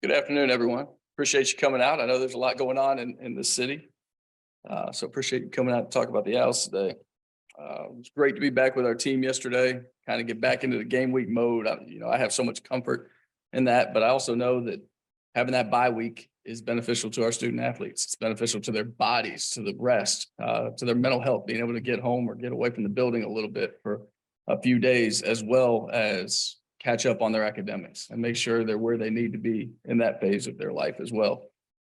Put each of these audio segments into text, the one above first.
Good afternoon, everyone. Appreciate you coming out. I know there's a lot going on in the city. So appreciate you coming out to talk about the Owls today. It was great to be back with our team yesterday, kind of get back into the game week mode. I have so much comfort in that, but I also know that having that bye week is beneficial to our student athletes. It's beneficial to their bodies, to the rest, to their mental health, being able to get home or get away from the building a little bit for a few days, as well as catch up on their academics and make sure they're where they need to be in that phase of their life as well.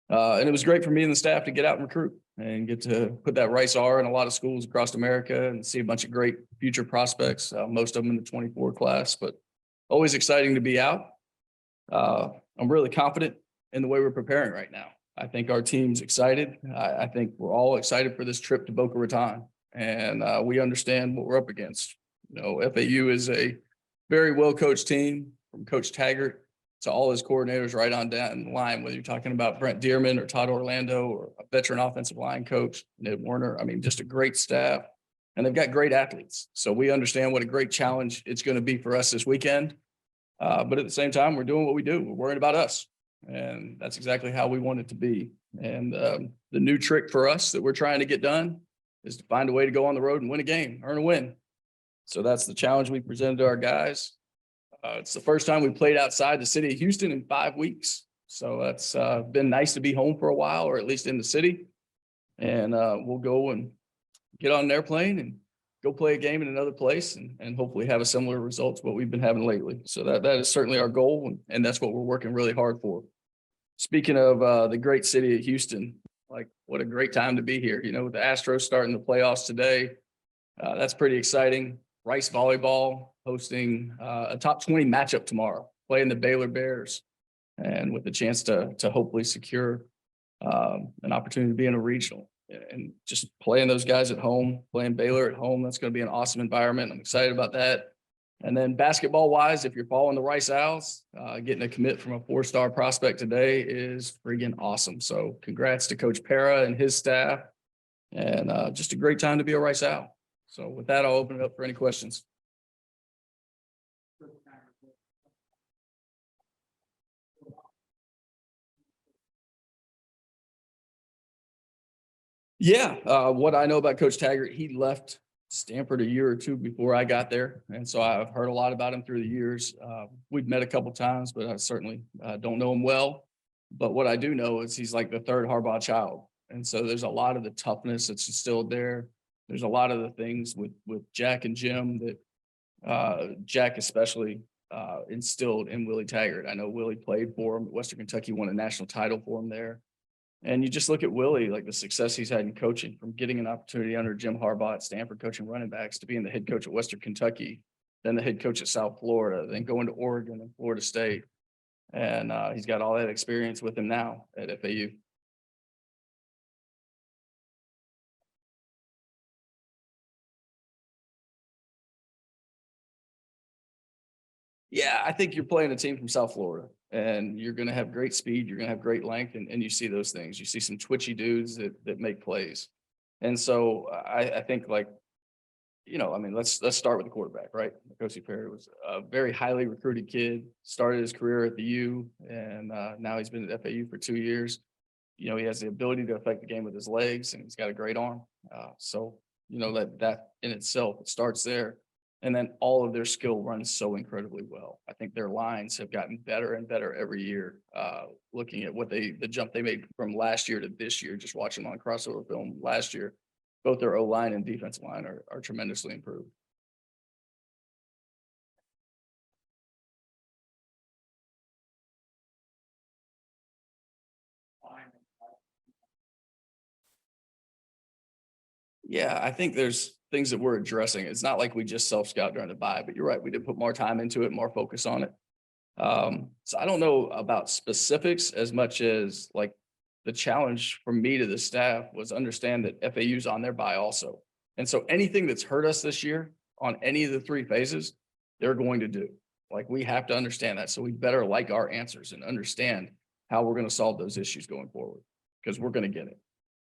And it was great for me and the staff to get out and recruit and get to put that Rice R in a lot of schools across America and see a bunch of great future prospects, most of them in the 24 class, but always exciting to be out. I'm really confident in the way we're preparing right now. I think our team's excited. I think we're all excited for this trip to Boca Raton, and we understand what we're up against. FAU is a very well-coached team, from Coach Taggart to all his coordinators right on down the line, whether you're talking about Brent Dearman or Todd Orlando or a veteran offensive line coach, Ned Warner. I mean, just a great staff, and they've got great athletes. So we understand what a great challenge it's going to be for us this weekend. But at the same time, we're doing what we do. We're worried about us, and that's exactly how we want it to be. And the new trick for us that we're trying to get done is to find a way to go on the road and win a game, earn a win. So that's the challenge we presented to our guys. It's the first time we played outside the city of Houston in 5 weeks. So that's been nice to be home for a while, or at least in the city. And we'll go and get on an airplane and go play a game in another place and hopefully have a similar result to what we've been having lately. So that is certainly our goal, and that's what we're working really hard for. Speaking of the great city of Houston, like, what a great time to be here. With the Astros starting the playoffs today, that's pretty exciting. Rice volleyball hosting a top 20 matchup tomorrow, playing the Baylor Bears, and with the chance to hopefully secure an opportunity to be in a regional and just playing those guys at home, playing Baylor at home. That's going to be an awesome environment. I'm excited about that. And then basketball wise, if you're following the Rice Owls, getting a commit from a 4-star prospect today is freaking awesome. So congrats to Coach Para and his staff, and just a great time to be a Rice Owl. So with that, I'll open it up for any questions. Yeah, what I know about Coach Taggart, he left Stanford a year or two before I got there, and so I've heard a lot about him through the years. We've met a couple times, but I certainly don't know him well. But what I do know is he's like the third Harbaugh child, and so there's a lot of the toughness that's instilled there. There's a lot of the things with Jack and Jim that Jack especially instilled in Willie Taggart. I know Willie played for him at Western Kentucky, won a national title for him there. And you just look at Willie, like the success he's had in coaching, from getting an opportunity under Jim Harbaugh at Stanford coaching running backs to being the head coach at Western Kentucky, then the head coach at South Florida, then going to Oregon and Florida State. And he's got all that experience with him now at FAU. Yeah, I think you're playing a team from South Florida, and you're going to have great speed. You're going to have great length, and you see those things. You see some twitchy dudes that make plays. And so I think, like, let's start with the quarterback, right? Kosi Perry was a very highly recruited kid, started his career at the U, and now he's been at FAU for 2 years. He has the ability to affect the game with his legs, and he's got a great arm. So that in itself, it starts there. And then all of their skill runs so incredibly well. I think their lines have gotten better and better every year. Looking at the jump they made from last year to this year, just watching on crossover film last year, both their O-line and defensive line are tremendously improved. Yeah, I think there's things that we're addressing. It's not like we just self-scout during the bye, but you're right. We did put more time into it, more focus on it. So I don't know about specifics as much as, like, the challenge from me to the staff was understand that FAU's on their bye also. And so anything that's hurt us this year on any of the 3 phases, they're going to do. Like, we have to understand that. So we better like our answers and understand how we're going to solve those issues going forward, because we're going to get it.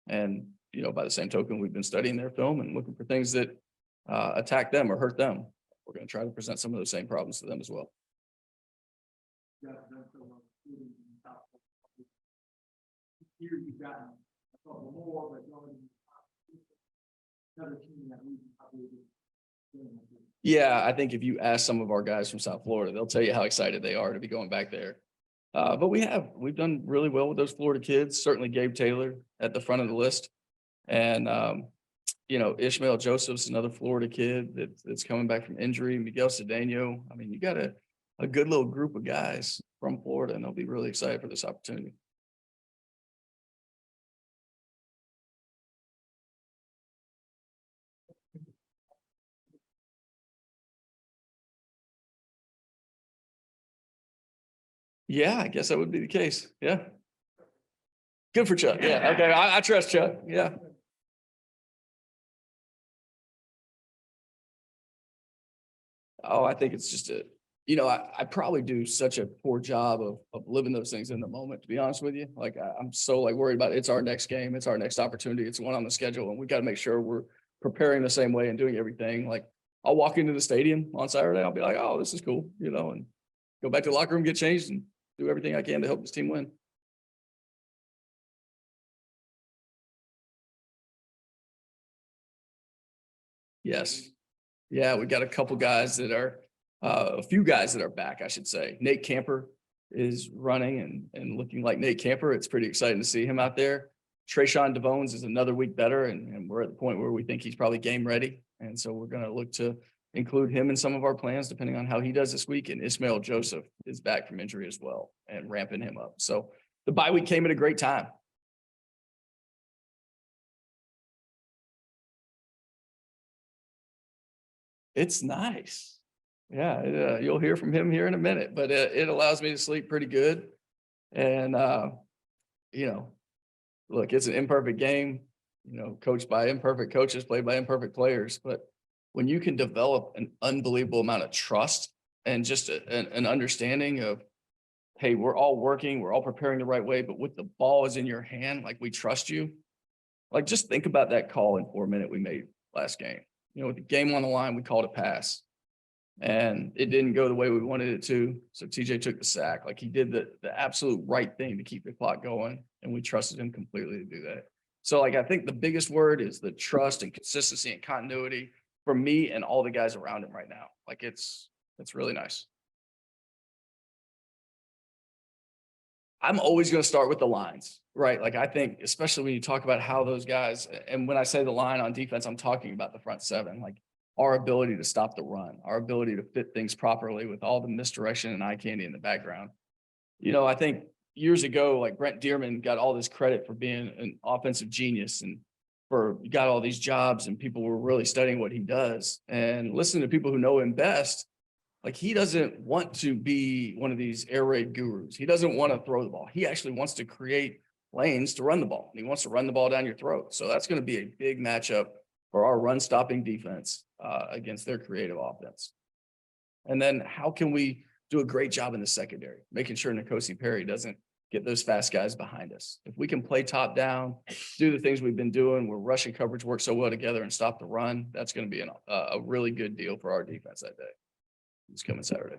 And, by the same token, we've been studying their film and looking for things that attack them or hurt them. We're going to try to present some of those same problems to them as well. here you've gotten a couple more, but going another team that we probably did. Yeah, I think if you ask some of our guys from South Florida, they'll tell you how excited they are to be going back there. But we've done really well with those Florida kids. Certainly Gabe Taylor at the front of the list. And, Ishmael Joseph's another Florida kid that's coming back from injury. Miguel Cedeno. I mean, you got a good little group of guys from Florida, and they'll be really excited for this opportunity. Yeah, I guess that would be the case. Yeah. Good for Chuck. Yeah. Okay. I trust Chuck. Yeah. Oh, I think it's just I probably do such a poor job of living those things in the moment, to be honest with you. Like I'm so worried about it's our next game. It's our next opportunity. It's one on the schedule. And we got to make sure we're preparing the same way and doing everything. Like I'll walk into the stadium on Saturday. I'll be like, oh, this is cool, and go back to the locker room, get changed and do everything I can to help this team win. Yes. Yeah, we got a couple guys that are a few guys that are back, I should say. Nate Camper is running and looking like Nate Camper. It's pretty exciting to see him out there. Trayshawn DeVones is another week better, and we're at the point where we think he's probably game ready. And so we're going to look to include him in some of our plans, depending on how he does this week. And Ishmael Joseph is back from injury as well and ramping him up. So the bye week came at a great time. It's nice. Yeah, you'll hear from him here in a minute, but it allows me to sleep pretty good. And, look, it's an imperfect game, coached by imperfect coaches, played by imperfect players. But when you can develop an unbelievable amount of trust and just an understanding of, hey, we're all working, we're all preparing the right way, but with the ball is in your hand, like we trust you. Like just think about that call in 4 minute we made last game. With the game on the line, we called a pass. And it didn't go the way we wanted it to. So TJ took the sack. Like he did the absolute right thing to keep the clock going. And we trusted him completely to do that. So I think the biggest word is the trust and consistency and continuity for me and all the guys around him right now. Like it's really nice. I'm always going to start with the lines, right? Like I think, especially when you talk about how those guys, and when I say the line on defense, I'm talking about the front seven. Like our ability to stop the run, our ability to fit things properly with all the misdirection and eye candy in the background. I think years ago, like Brent Dearman got all this credit for being an offensive genius and got all these jobs and people were really studying what he does. And listening to people who know him best, like he doesn't want to be one of these air raid gurus. He doesn't want to throw the ball. He actually wants to create lanes to run the ball. He wants to run the ball down your throat. So that's going to be a big matchup for our run stopping defense against their creative offense. And then how can we do a great job in the secondary, making sure N'Kosi Perry doesn't get those fast guys behind us. If we can play top down, do the things we've been doing where rushing coverage works so well together and stop the run, that's going to be a really good deal for our defense that day. It's coming Saturday.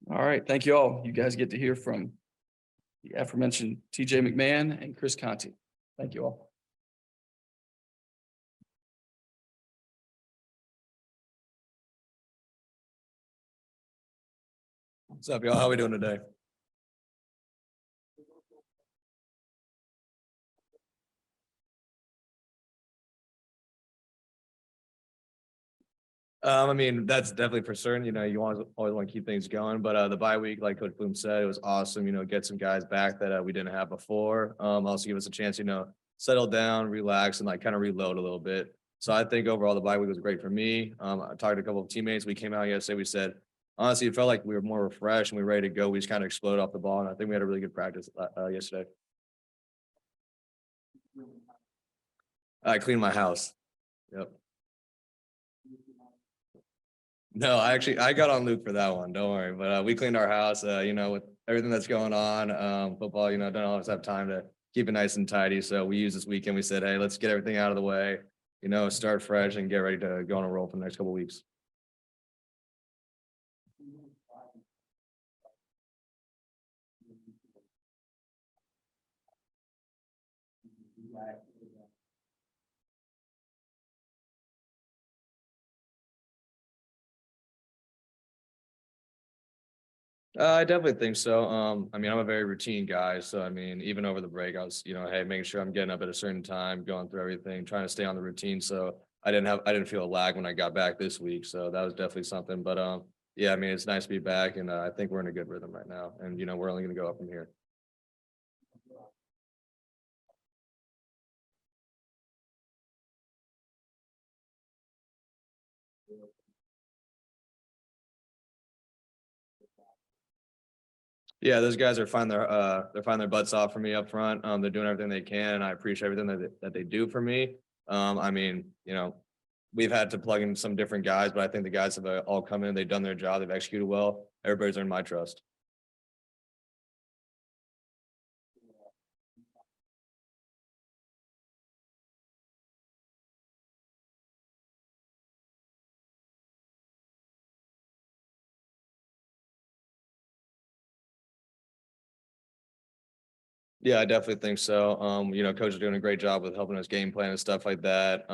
All right. Thank you all. You guys get to hear from the aforementioned TJ McMahon and Chris Conti. Thank you all. What's up, y'all? How we doing today? That's definitely for certain. You always want to keep things going. But the bye week, like Coach Bloom said, it was awesome. Get some guys back that we didn't have before. Also give us a chance, settle down, relax, and kind of reload a little bit. So I think overall the bye week was great for me. I talked to a couple of teammates. We came out yesterday. We said, honestly, it felt like we were more refreshed and we were ready to go. We just kind of exploded off the ball. And I think we had a really good practice yesterday. I cleaned my house. Yep. No, I got on Luke for that one. Don't worry. But we cleaned our house, with everything that's going on. Football, don't always have time to keep it nice and tidy. So we used this weekend. We said, hey, let's get everything out of the way, start fresh and get ready to go on a roll for the next couple of weeks. I definitely think so. I mean, I'm a very routine guy, so I mean, even over the break, I was, hey, making sure I'm getting up at a certain time, going through everything, trying to stay on the routine. So I didn't feel a lag when I got back this week. So that was definitely something. But yeah, I mean, it's nice to be back, and I think we're in a good rhythm right now, and we're only going to go up from here. Yeah, those guys are they're finding their butts off for me up front. They're doing everything they can, and I appreciate everything that they do for me. I mean, we've had to plug in some different guys, but I think the guys have all come in, they've done their job, they've executed well. Everybody's earned my trust. Yeah, I definitely think so. Coach is doing a great job with helping us game plan and stuff like that.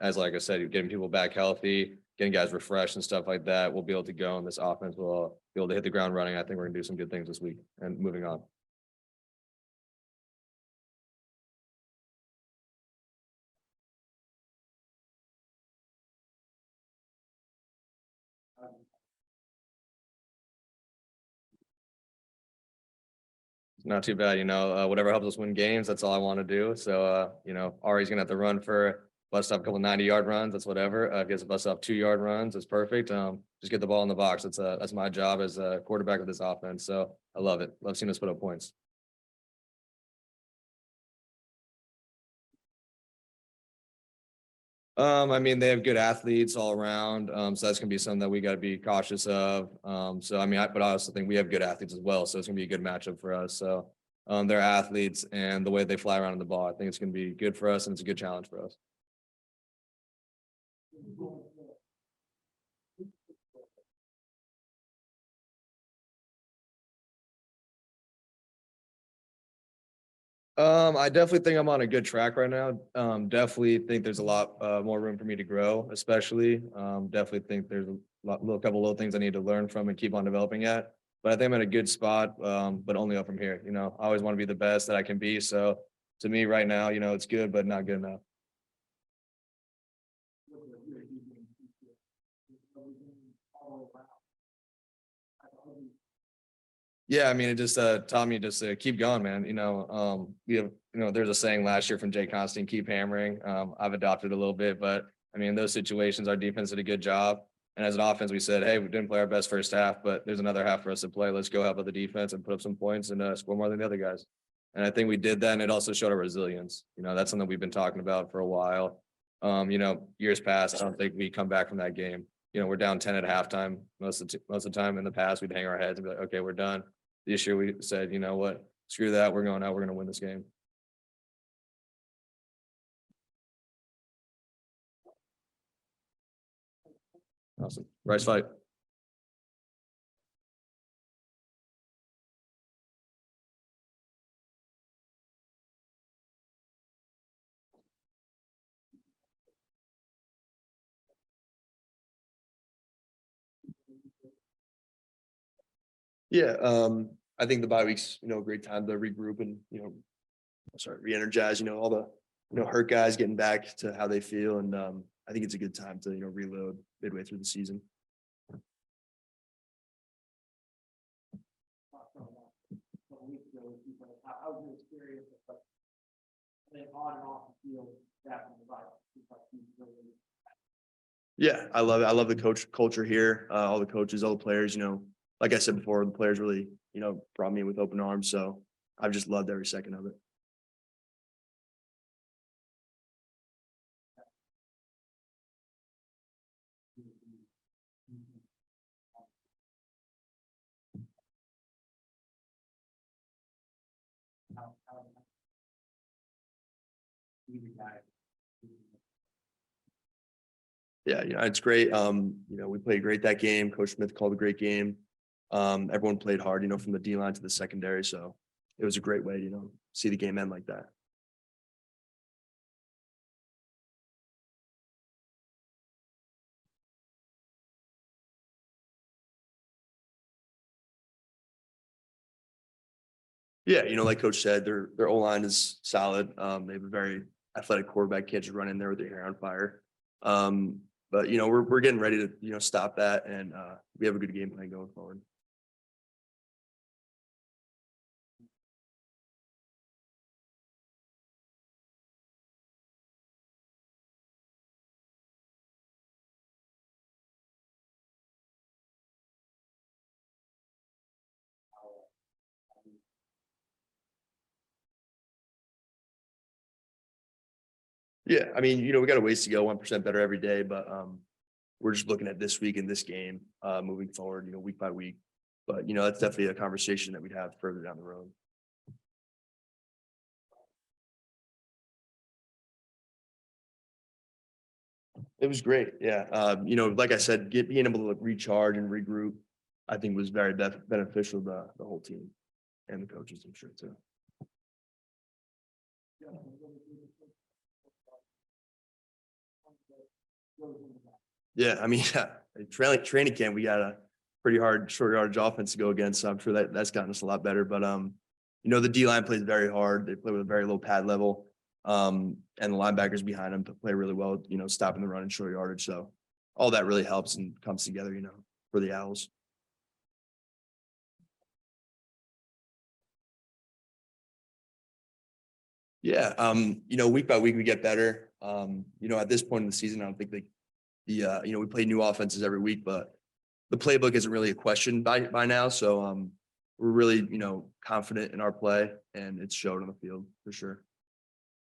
As like I said, getting people back healthy, getting guys refreshed and stuff like that. We'll be able to go, and this offense will be able to hit the ground running. I think we're gonna do some good things this week and moving on. Not too bad, whatever helps us win games, that's all I want to do. So, Ari's gonna have to run for bust up a couple 90-yard runs. That's whatever. If he has to bust up 2-yard runs, that's perfect. Just get the ball in the box. That's my job as a quarterback of this offense. So I love it. Love seeing us put up points. I mean, they have good athletes all around. So that's gonna be something that we got to be cautious of. So I mean, but I also think we have good athletes as well. So it's gonna be a good matchup for us. So they're athletes, and the way they fly around in the ball, I think it's gonna be good for us, and it's a good challenge for us. I definitely think I'm on a good track right now. Definitely think there's a lot more room for me to grow, especially. Definitely think there's couple little things I need to learn from and keep on developing at. But I think I'm in a good spot, but only up from here. I always want to be the best that I can be. So to me right now, it's good, but not good enough. Yeah, I mean, it just taught me just to keep going, man. We have, there's a saying last year from Jay Constantine, keep hammering. I've adopted a little bit, but I mean, in those situations, our defense did a good job. And as an offense, we said, hey, we didn't play our best first half, but there's another half for us to play. Let's go help out the defense and put up some points and score more than the other guys. And I think we did that, and it also showed our resilience. That's something we've been talking about for a while. Years past, I don't think we come back from that game. We're down 10 at halftime. Most of the time in the past, we'd hang our heads and be like, okay, we're done. This year we said, you know what, screw that. We're going out. We're going to win this game. Awesome. Rice fight. Yeah, I think the bye week's, a great time to regroup and, re-energize, all the, hurt guys getting back to how they feel. And I think it's a good time to, reload midway through the season. How was your experience with like on and off the field after the virus? Yeah, I love it. I love the culture here. All the coaches, all the players, like I said before, the players really, brought me in with open arms. So I've just loved every second of it. Yeah, it's great. We played great that game. Coach Smith called a great game. Everyone played hard, from the D line to the secondary. So it was a great way, see the game end like that. Yeah, like Coach said, their O-line is solid. They have a very athletic quarterback, can't just run in there with their hair on fire. But we're getting ready to, stop that, and we have a good game plan going forward. Yeah, I mean, we got a ways to go, 1% better every day, but we're just looking at this week and this game moving forward, week by week. But that's definitely a conversation that we'd have further down the road. It was great. Yeah. Like I said, being able to recharge and regroup, I think was very beneficial to the whole team and the coaches, I'm sure too. Yeah, I mean, training camp, we got a pretty hard short yardage offense to go against. So I'm sure that's gotten us a lot better. But the D line plays very hard. They play with a very low pad level. And the linebackers behind them play really well, stopping the run and short yardage. So all that really helps and comes together, for the Owls. Yeah, week by week we get better. At this point in the season, I don't think we play new offenses every week, but the playbook isn't really a question by now. So we're really, confident in our play, and it's showed on the field for sure.